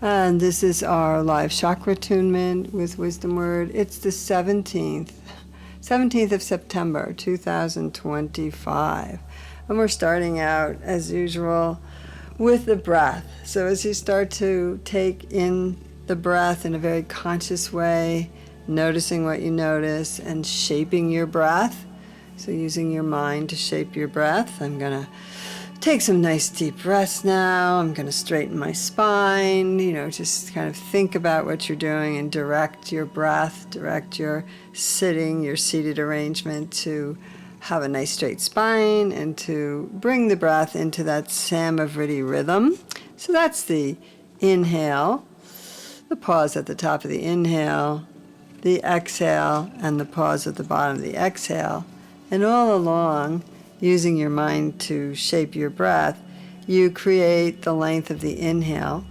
And this is our live Chakra Attunement with WisdomWord. It's the 17th of September, 2025. And we're starting out, as usual, with the breath. So as you start to take in the breath in a very conscious way, noticing what you notice and shaping your breath. So using your mind to shape your breath. I'm going to take some nice deep breaths now. I'm going to straighten my spine, just kind of think about what you're doing and direct your breath, direct your seated arrangement to have a nice straight spine and to bring the breath into that Samavriti rhythm. So that's the inhale, the pause at the top of the inhale, the exhale, and the pause at the bottom of the exhale. And all along, using your mind to shape your breath, you create the length of the inhale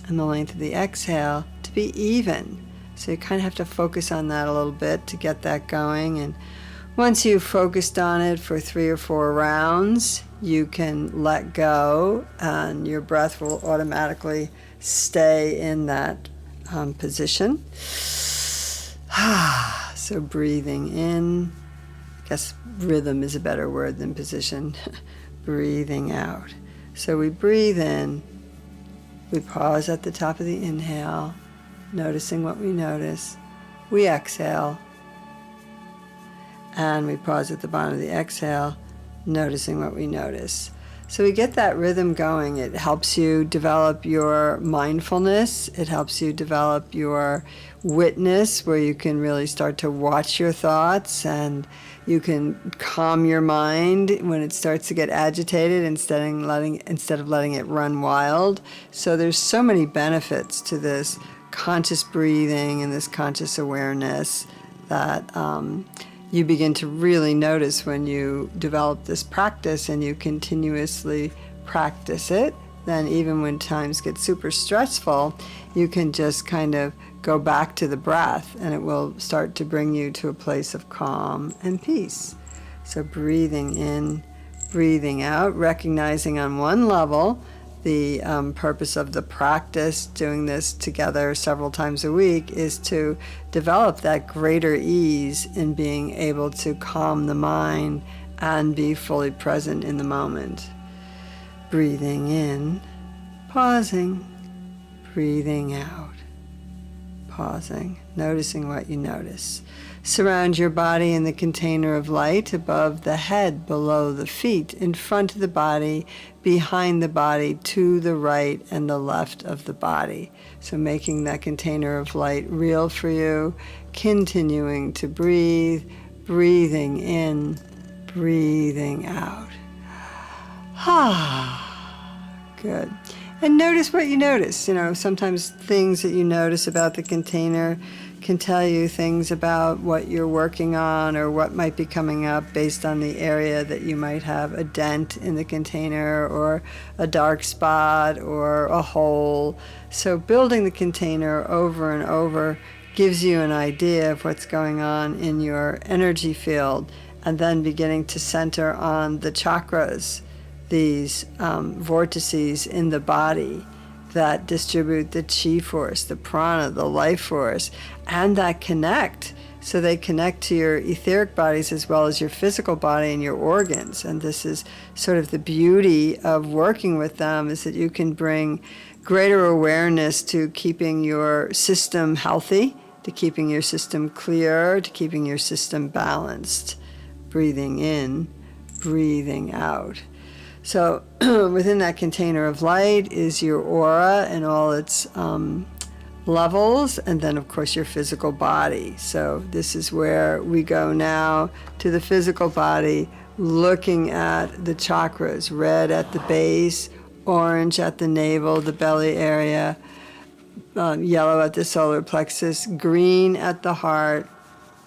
and the length of the exhale to be even. So you kind of have to focus on that a little bit to get that going. And once you've focused on it for 3 or 4 rounds, you can let go and your breath will automatically stay in that position. So breathing in. I guess rhythm is a better word than position. Breathing out. So we breathe in, we pause at the top of the inhale, noticing what we notice. We exhale, and we pause at the bottom of the exhale, noticing what we notice. So we get that rhythm going. It helps you develop your mindfulness. It helps you develop your witness, where you can really start to watch your thoughts and you can calm your mind when it starts to get agitated instead of letting it run wild. So there's so many benefits to this conscious breathing and this conscious awareness that you begin to really notice when you develop this practice and you continuously practice it. Then even when times get super stressful, you can just kind of go back to the breath and it will start to bring you to a place of calm and peace. So breathing in, breathing out, recognizing on one level the purpose of the practice, doing this together several times a week, is to develop that greater ease in being able to calm the mind and be fully present in the moment. Breathing in, pausing, breathing out, pausing, noticing what you notice. Surround your body in the container of light above the head, below the feet, in front of the body, behind the body, to the right and the left of the body. So making that container of light real for you, continuing to breathe, breathing in, breathing out. Good. And notice what you notice. Sometimes things that you notice about the container can tell you things about what you're working on or what might be coming up based on the area that you might have a dent in the container or a dark spot or a hole. So building the container over and over gives you an idea of what's going on in your energy field, and then beginning to center on the chakras, these vortices in the body that distribute the chi force, the prana, the life force, and that connect. So they connect to your etheric bodies as well as your physical body and your organs. And this is sort of the beauty of working with them, is that you can bring greater awareness to keeping your system healthy, to keeping your system clear, to keeping your system balanced. Breathing in, breathing out. So within that container of light is your aura and all its levels, and then of course your physical body. So this is where we go now to the physical body, looking at the chakras: red at the base, orange at the navel, the belly area, yellow at the solar plexus, green at the heart,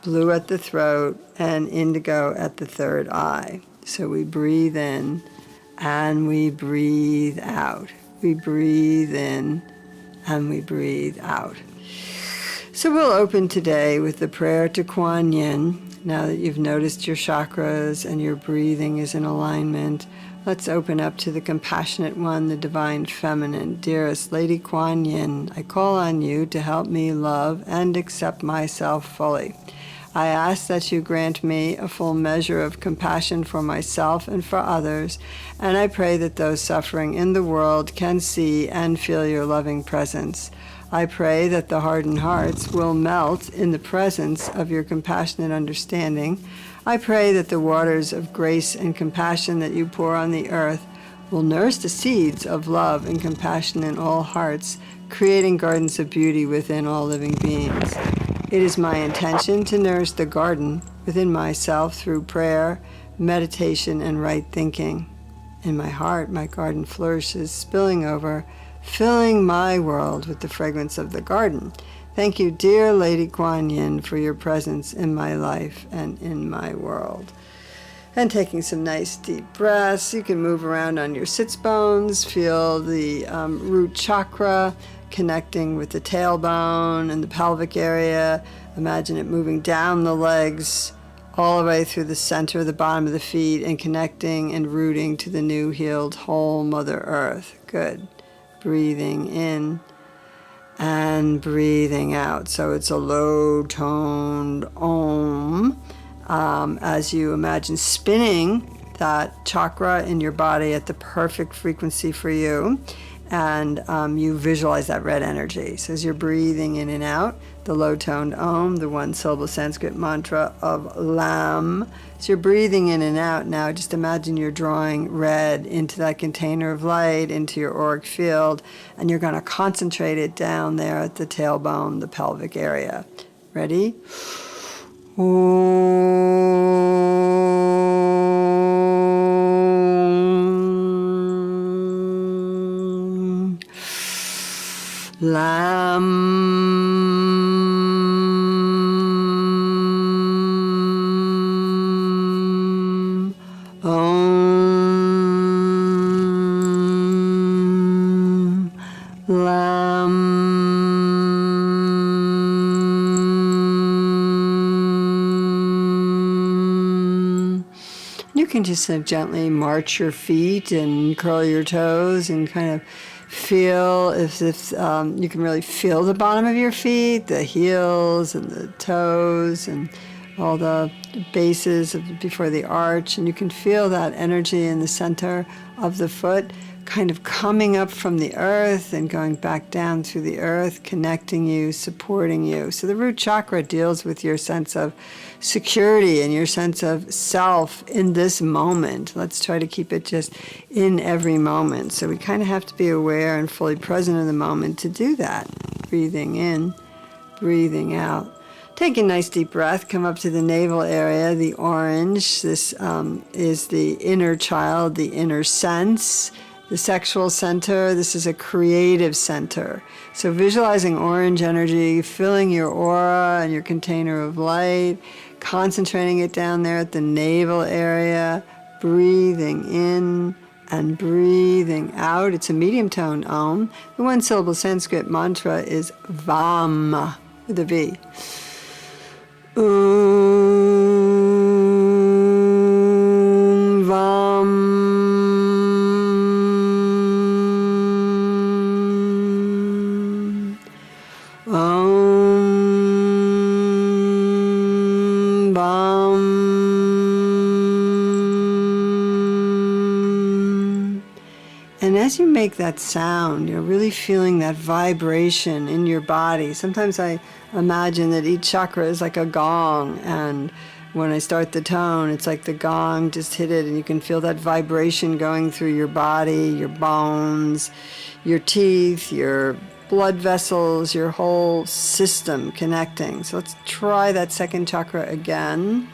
blue at the throat, and indigo at the third eye. So we breathe in and we breathe out. We breathe in and we breathe out. So we'll open today with the prayer to Kuan Yin. Now that you've noticed your chakras and your breathing is in alignment, Let's open up to the compassionate one, the divine feminine. Dearest Lady Kuan Yin, I call on you to help me love and accept myself fully. I ask that you grant me a full measure of compassion for myself and for others, and I pray that those suffering in the world can see and feel your loving presence. I pray that the hardened hearts will melt in the presence of your compassionate understanding. I pray that the waters of grace and compassion that you pour on the earth will nourish the seeds of love and compassion in all hearts, creating gardens of beauty within all living beings. It is my intention to nourish the garden within myself through prayer, meditation, and right thinking. In my heart, my garden flourishes, spilling over, filling my world with the fragrance of the garden. Thank you, dear Lady Kuan Yin, for your presence in my life and in my world. And taking some nice deep breaths, you can move around on your sits bones, feel the root chakra connecting with the tailbone and the pelvic area. Imagine it moving down the legs, all the way through the center of the bottom of the feet, and connecting and rooting to the new healed whole Mother Earth. Good. Breathing in and breathing out. So it's a low-toned Om. As you imagine spinning that chakra in your body at the perfect frequency for you, and you visualize that red energy. So as you're breathing in and out, the low-toned Om, the one-syllable Sanskrit mantra of Lam. So you're breathing in and out now. Just imagine you're drawing red into that container of light, into your auric field, and you're going to concentrate it down there at the tailbone, the pelvic area. Ready? Lam. Om. Lam. You can just gently march your feet and curl your toes and kind of feel if you can really feel the bottom of your feet, the heels and the toes and all the bases before the arch, and you can feel that energy in the center of the foot kind of coming up from the earth and going back down through the earth, connecting you, supporting you. So the root chakra deals with your sense of security and your sense of self in this moment. Let's try to keep it just in every moment. So we kind of have to be aware and fully present in the moment to do that. Breathing in, breathing out. Take a nice deep breath, come up to the navel area, the orange. This is the inner child, the inner sense. The sexual center, this is a creative center. So visualizing orange energy, filling your aura and your container of light, concentrating it down there at the navel area, breathing in and breathing out. It's a medium tone Om. The one syllable Sanskrit mantra is Vam with a V. Vam. And as you make that sound, you're really feeling that vibration in your body. Sometimes I imagine that each chakra is like a gong, and when I start the tone, it's like the gong just hit it, and you can feel that vibration going through your body, your bones, your teeth, your blood vessels, your whole system connecting. So let's try that second chakra again.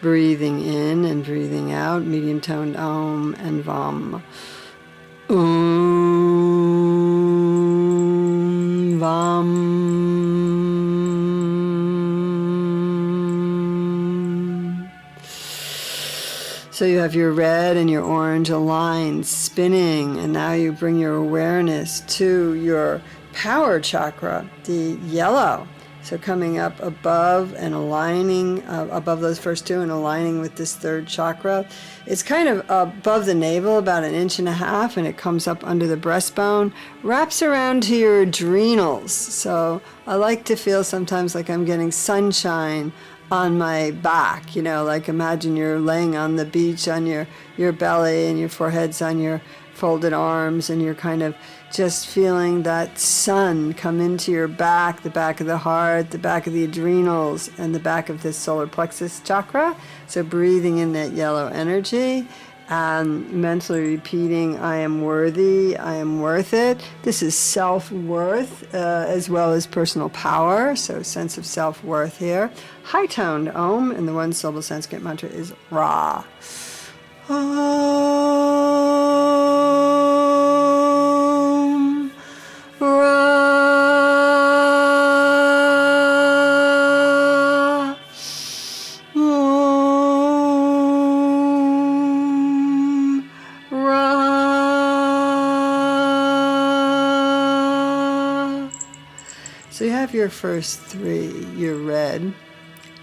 Breathing in and breathing out, medium toned Om and Vam. Om Vam. So you have your red and your orange aligned, spinning, and now you bring your awareness to your power chakra, the yellow. So coming up above and aligning, above those first two and aligning with this third chakra. It's kind of above the navel, about 1.5 inches, and it comes up under the breastbone, wraps around to your adrenals. So I like to feel sometimes like I'm getting sunshine on my back, like imagine you're laying on the beach on your belly and your forehead's on your folded arms, and you're kind of just feeling that sun come into your back, the back of the heart, the back of the adrenals, and the back of this solar plexus chakra. So breathing in that yellow energy and mentally repeating, I am worthy, I am worth it. This is self-worth as well as personal power, so sense of self-worth here. High-toned Om, and the one-syllable Sanskrit mantra is Ra. Om Ra. Om Ra. So you have your first three, your red,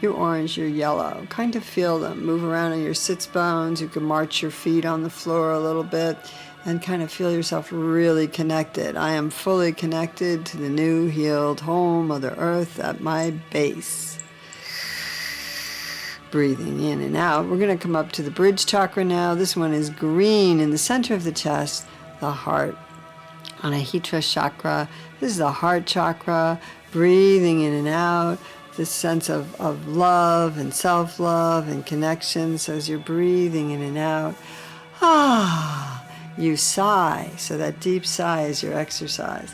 your orange, your yellow. Kind of feel them. Move around on your sits bones. You can march your feet on the floor a little bit and kind of feel yourself really connected. I am fully connected to the new, healed, whole Mother Earth at my base. Breathing in and out. We're going to come up to the bridge chakra now. This one is green in the center of the chest, the heart. Anahita chakra. This is the heart chakra. Breathing in and out. This sense of love and self-love and connection. So as you're breathing in and out, you sigh. So that deep sigh is your exercise.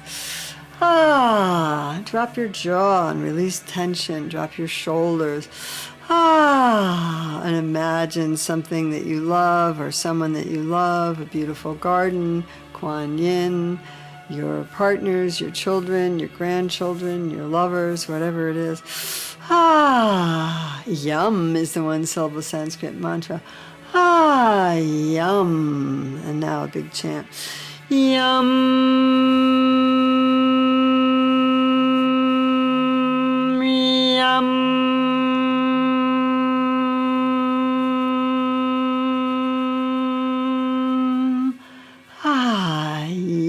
Drop your jaw and release tension. Drop your shoulders. And imagine something that you love or someone that you love, a beautiful garden, Kuan Yin, your partners, your children, your grandchildren, your lovers, whatever it is. Yum is the one-syllable Sanskrit mantra. Yum. And now a big chant. Yum. Yum.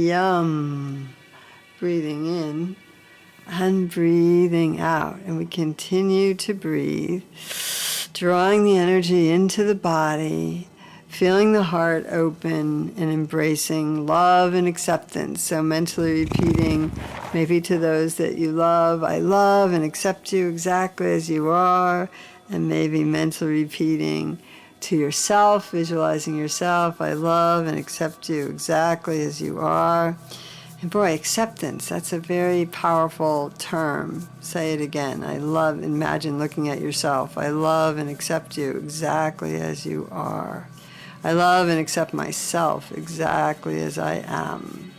Yum. Breathing in and breathing out. And we continue to breathe, drawing the energy into the body, feeling the heart open and embracing love and acceptance. So mentally repeating, maybe to those that you love, I love and accept you exactly as you are. And maybe mentally repeating to yourself, visualizing yourself, I love and accept you exactly as you are. And boy, acceptance, that's a very powerful term. Say it again. I love, imagine looking at yourself. I love and accept you exactly as you are. I love and accept myself exactly as I am.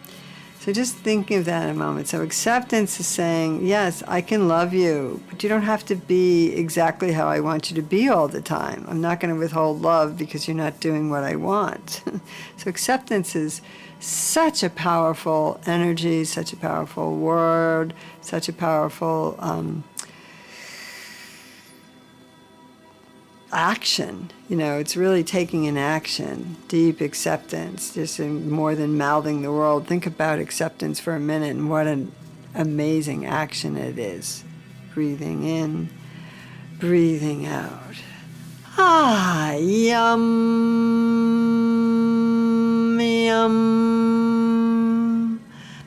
So just thinking of that in a moment. So acceptance is saying, yes, I can love you, but you don't have to be exactly how I want you to be all the time. I'm not going to withhold love because you're not doing what I want. So acceptance is such a powerful energy, such a powerful word, such a powerful action. It's really taking an action, deep acceptance, just more than mouthing the world. Think about acceptance for a minute and what an amazing action it is. Breathing in, breathing out. Yum, yum.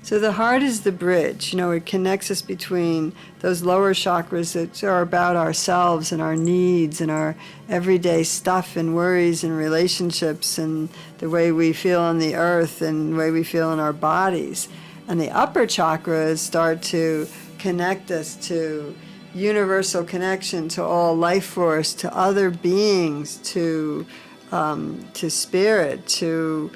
So the heart is the bridge. It connects us between those lower chakras that are about ourselves and our needs and our everyday stuff and worries and relationships and the way we feel on the earth and the way we feel in our bodies. And the upper chakras start to connect us to universal connection, to all life force, to other beings, to spirit, to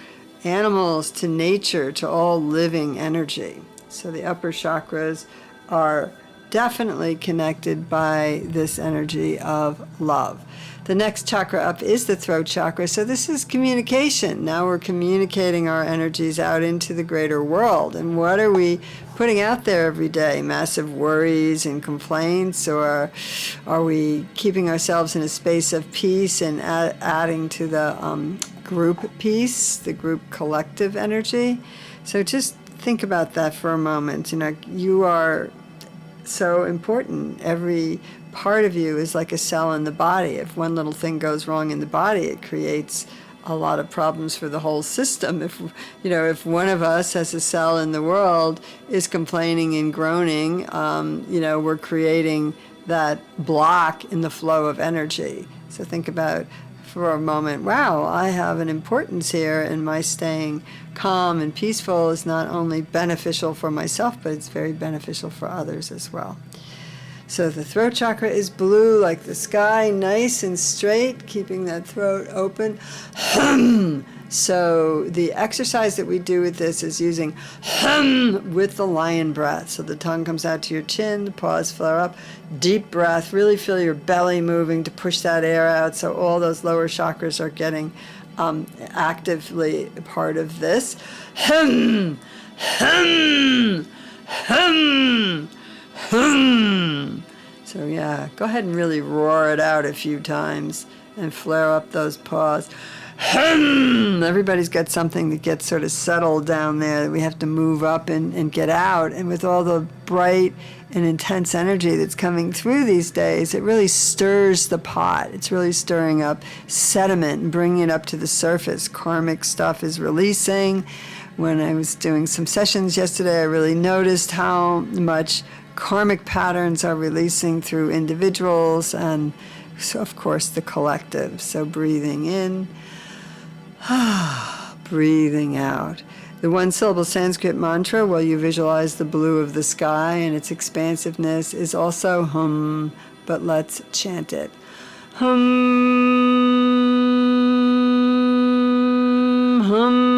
animals, to nature, to all living energy. So the upper chakras are definitely connected by this energy of love. The next chakra up is the throat chakra. So this is communication. Now we're communicating our energies out into the greater world. And what are we putting out there every day? Massive worries and complaints? Or are we keeping ourselves in a space of peace and adding to the group peace, the group collective energy? So just think about that for a moment. You know, you are so important. Every part of you is like a cell in the body. If one little thing goes wrong in the body, it creates a lot of problems for the whole system. If one of us as a cell in the world is complaining and groaning, we're creating that block in the flow of energy. So think about for a moment, wow, I have an importance here, and my staying calm and peaceful is not only beneficial for myself, but it's very beneficial for others as well. So the throat chakra is blue like the sky, nice and straight, keeping that throat open. So the exercise that we do with this is using with the lion breath. So the tongue comes out to your chin, the paws flare up, deep breath, really feel your belly moving to push that air out, so all those lower chakras are getting actively part of this. So yeah, go ahead and really roar it out a few times and flare up those paws. Everybody's got something that gets sort of settled down there that we have to move up and get out. And with all the bright and intense energy that's coming through these days, it really stirs the pot. It's really stirring up sediment and bringing it up to the surface. Karmic stuff is releasing. When I was doing some sessions yesterday, I really noticed how much karmic patterns are releasing through individuals and, so of course, the collective. So breathing in, breathing out. The one-syllable Sanskrit mantra, while you visualize the blue of the sky and its expansiveness, is also hum, but let's chant it. Hum, hum.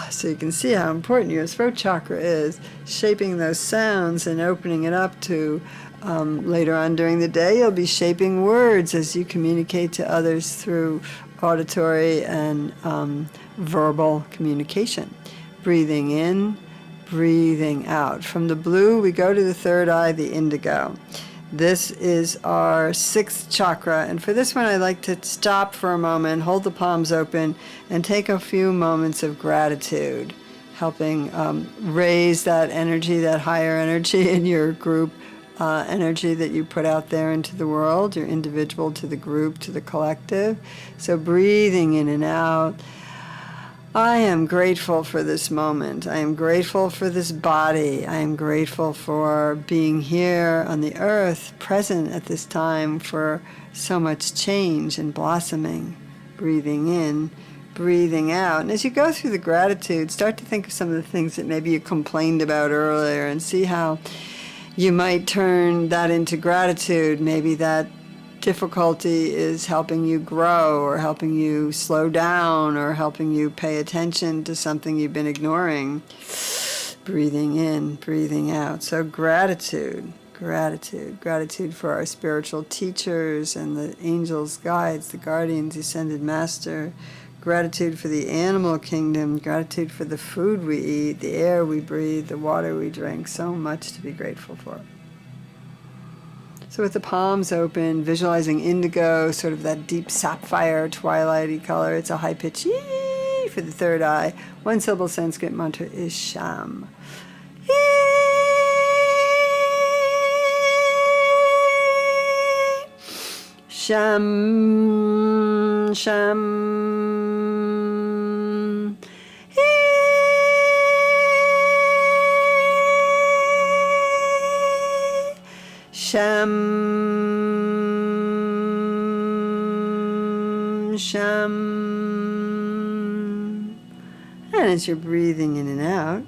So you can see how important your throat chakra is, shaping those sounds and opening it up to, later on during the day, you'll be shaping words as you communicate to others through auditory and verbal communication. Breathing in, breathing out. From the blue, we go to the third eye, the indigo. This is our sixth chakra, and for this one I like to stop for a moment, hold the palms open, and take a few moments of gratitude, helping raise that energy, that higher energy in your group energy that you put out there into the world, your individual to the group, to the collective. So breathing in and out. I am grateful for this moment. I am grateful for this body. I am grateful for being here on the earth, present at this time for so much change and blossoming. Breathing in, breathing out. And as you go through the gratitude, start to think of some of the things that maybe you complained about earlier and see how you might turn that into gratitude. Maybe that difficulty is helping you grow or helping you slow down or helping you pay attention to something you've been ignoring. Breathing in, breathing out. So gratitude for our spiritual teachers and the angels, guides, the guardians, ascended master. Gratitude for the animal kingdom, gratitude for the food we eat, the air we breathe, the water we drink. So much to be grateful for. So with the palms open, visualizing indigo, sort of that deep sapphire, twilighty color. It's a high pitch yee for the third eye. One syllable Sanskrit mantra is Sham. Sham, Sham. Sham, Sham. And as you're breathing in and out,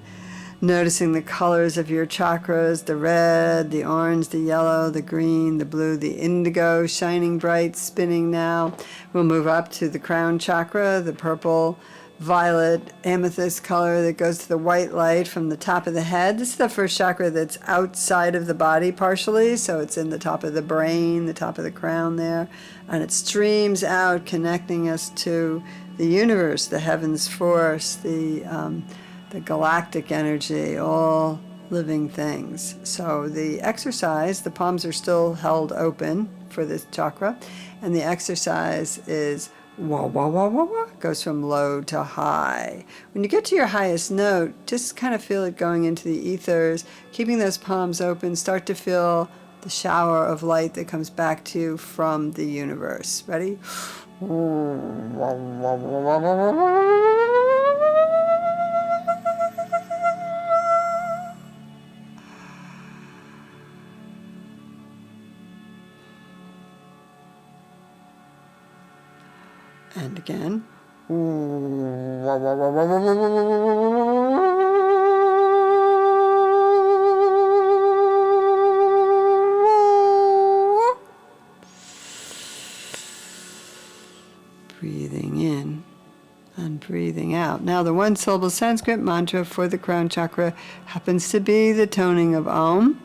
Noticing the colors of your chakras, the red, the orange, the yellow, the green, the blue, the indigo, shining bright, spinning now. We'll move up to the crown chakra, the purple, violet, amethyst color that goes to the white light from the top of the head. This is the first chakra that's outside of the body partially, so it's in the top of the brain, the top of the crown there, and it streams out, connecting us to the universe, the heavens force, the galactic energy, all living things. So the exercise, the palms are still held open for this chakra, and the exercise is wah, wah, wah, wah, wah, goes from low to high. When you get to your highest note, just kind of feel it going into the ethers, keeping those palms open, start to feel the shower of light that comes back to you from the universe. Ready? And again. Breathing in and breathing out. Now the one syllable Sanskrit mantra for the crown chakra happens to be the toning of Om.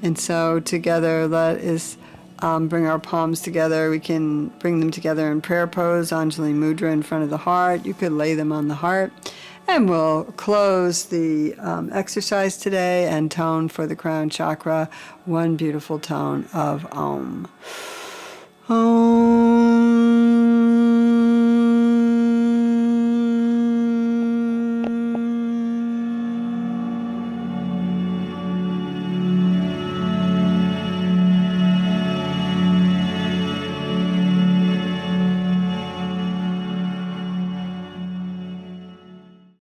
And so together let us bring our palms together. We can bring them together in prayer pose, Anjali Mudra in front of the heart. You could lay them on the heart. And we'll close the exercise today and tone for the crown chakra, one beautiful tone of Om. Om.